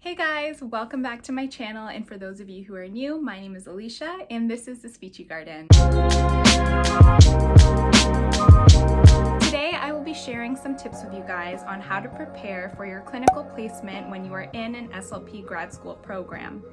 Hey guys, welcome back to my channel, and for those of you who are new, my name is Alicia and this is the Speechie Garden. Today I will be sharing some tips with you guys on how to prepare for your clinical placement when you are in an SLP grad school program.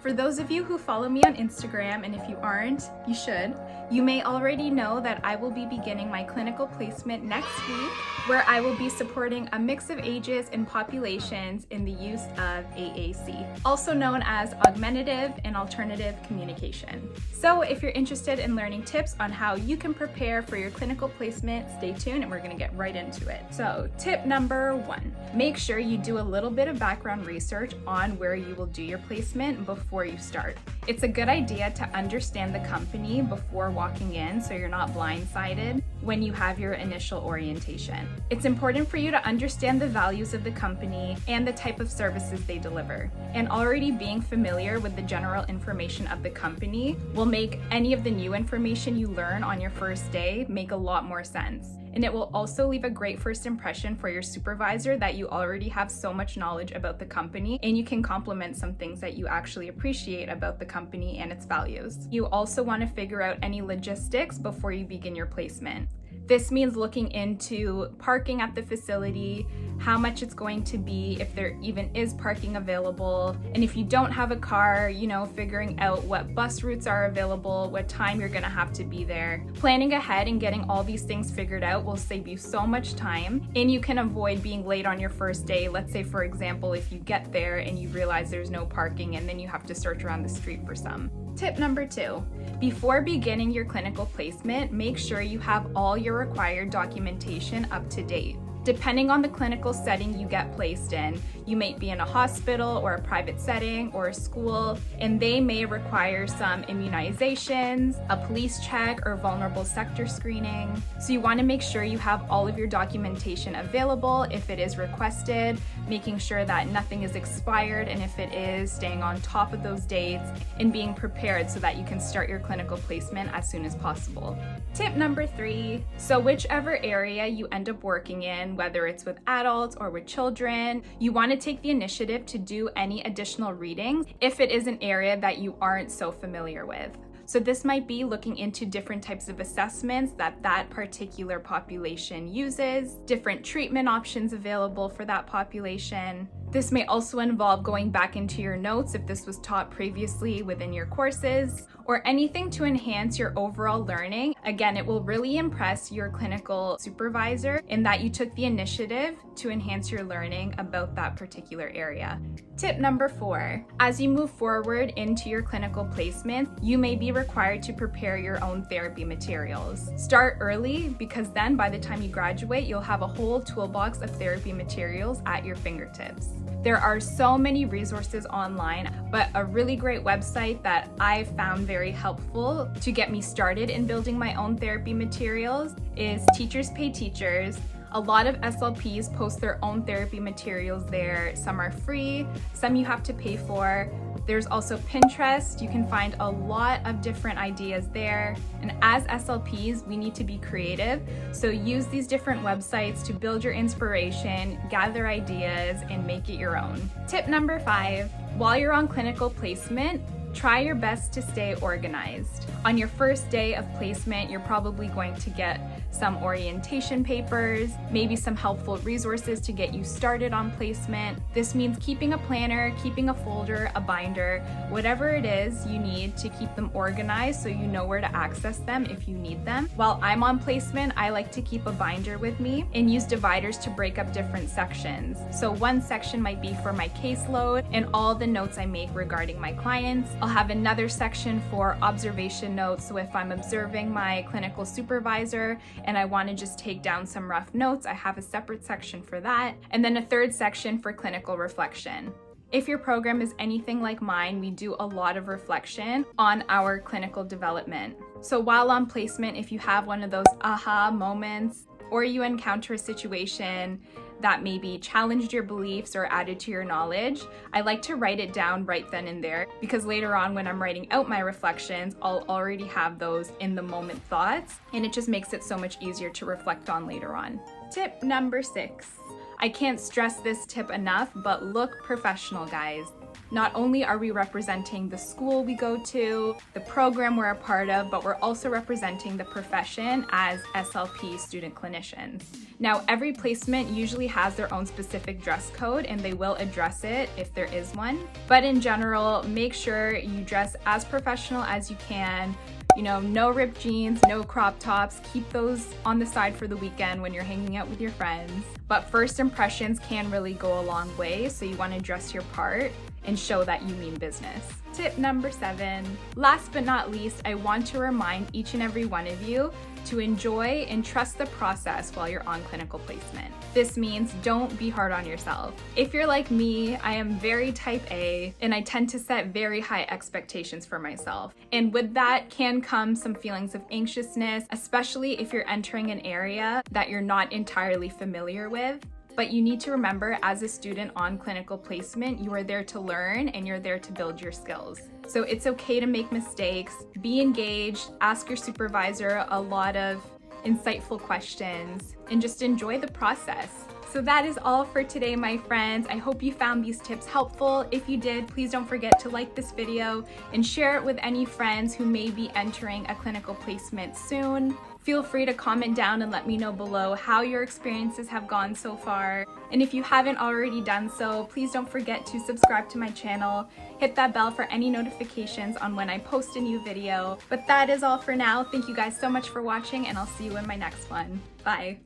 For those of you who follow me on Instagram, and if you aren't, you should, you may already know that I will be beginning my clinical placement next week, where I will be supporting a mix of ages and populations in the use of AAC, also known as augmentative and alternative communication. So if you're interested in learning tips on how you can prepare for your clinical placement, stay tuned and we're gonna get right into it. So tip number 1, make sure you do a little bit of background research on where you will do your placement before you start. It's a good idea to understand the company before walking in so you're not blindsided when you have your initial orientation. It's important for you to understand the values of the company and the type of services they deliver. And already being familiar with the general information of the company will make any of the new information you learn on your first day make a lot more sense. And it will also leave a great first impression for your supervisor that you already have so much knowledge about the company, and you can complement some things that you actually appreciate about the company and its values. You also want to figure out any logistics before you begin your placement. This means looking into parking at the facility, how much it's going to be, if there even is parking available, and if you don't have a car, figuring out what bus routes are available, what time you're gonna have to be there. Planning ahead and getting all these things figured out will save you so much time, and you can avoid being late on your first day. Let's say, for example, if you get there and you realize there's no parking and then you have to search around the street for some. Tip number 2, before beginning your clinical placement, make sure you have all your required documentation up to date. Depending on the clinical setting you get placed in, you may be in a hospital or a private setting or a school, and they may require some immunizations, a police check, or vulnerable sector screening. So you want to make sure you have all of your documentation available if it is requested, making sure that nothing is expired, and if it is, staying on top of those dates and being prepared so that you can start your clinical placement as soon as possible. Tip number 3, so whichever area you end up working in, whether it's with adults or with children, you want to take the initiative to do any additional readings if it is an area that you aren't so familiar with. So this might be looking into different types of assessments that particular population uses, different treatment options available for that population. This may also involve going back into your notes if this was taught previously within your courses, or anything to enhance your overall learning. Again, it will really impress your clinical supervisor in that you took the initiative to enhance your learning about that particular area. Tip number 4, as you move forward into your clinical placement, you may be required to prepare your own therapy materials. Start early, because then by the time you graduate, you'll have a whole toolbox of therapy materials at your fingertips. There are so many resources online, but a really great website that I've found very helpful to get me started in building my own therapy materials is Teachers Pay Teachers. A lot of SLPs post their own therapy materials there. Some are free, some you have to pay for. There's also Pinterest. You can find a lot of different ideas there. And as SLPs, we need to be creative. So use these different websites to build your inspiration, gather ideas, and make it your own. Tip number 5, while you're on clinical placement, try your best to stay organized. On your first day of placement, you're probably going to get some orientation papers, maybe some helpful resources to get you started on placement. This means keeping a planner, keeping a folder, a binder, whatever it is you need to keep them organized so you know where to access them if you need them. While I'm on placement, I like to keep a binder with me and use dividers to break up different sections. So one section might be for my caseload and all the notes I make regarding my clients. I'll have another section for observation notes, so if I'm observing my clinical supervisor and I want to just take down some rough notes, I have a separate section for that, and then a third section for clinical reflection. If your program is anything like mine, we do a lot of reflection on our clinical development. So while on placement, if you have one of those aha moments, or you encounter a situation that maybe challenged your beliefs or added to your knowledge, I like to write it down right then and there, because later on when I'm writing out my reflections, I'll already have those in the moment thoughts, and it just makes it so much easier to reflect on later on. Tip number 6. I can't stress this tip enough, but look professional, guys. Not only are we representing the school we go to, the program we're a part of, but we're also representing the profession as SLP student clinicians. Now, every placement usually has their own specific dress code, and they will address it if there is one. But in general, make sure you dress as professional as you can. You know, no ripped jeans, no crop tops. Keep those on the side for the weekend when you're hanging out with your friends. But first impressions can really go a long way, so you want to dress your part and show that you mean business. Tip number 7. Last but not least, I want to remind each and every one of you to enjoy and trust the process while you're on clinical placement. This means don't be hard on yourself. If you're like me, I am very type A, and I tend to set very high expectations for myself. And with that can come some feelings of anxiousness, especially if you're entering an area that you're not entirely familiar with. But you need to remember, as a student on clinical placement, you are there to learn and you're there to build your skills. So it's okay to make mistakes, be engaged, ask your supervisor a lot of insightful questions, and just enjoy the process. So that is all for today, my friends. I hope you found these tips helpful. If you did, please don't forget to like this video and share it with any friends who may be entering a clinical placement soon. Feel free to comment down and let me know below how your experiences have gone so far. And if you haven't already done so, please don't forget to subscribe to my channel. Hit that bell for any notifications on when I post a new video. But that is all for now. Thank you guys so much for watching, and I'll see you in my next one. Bye.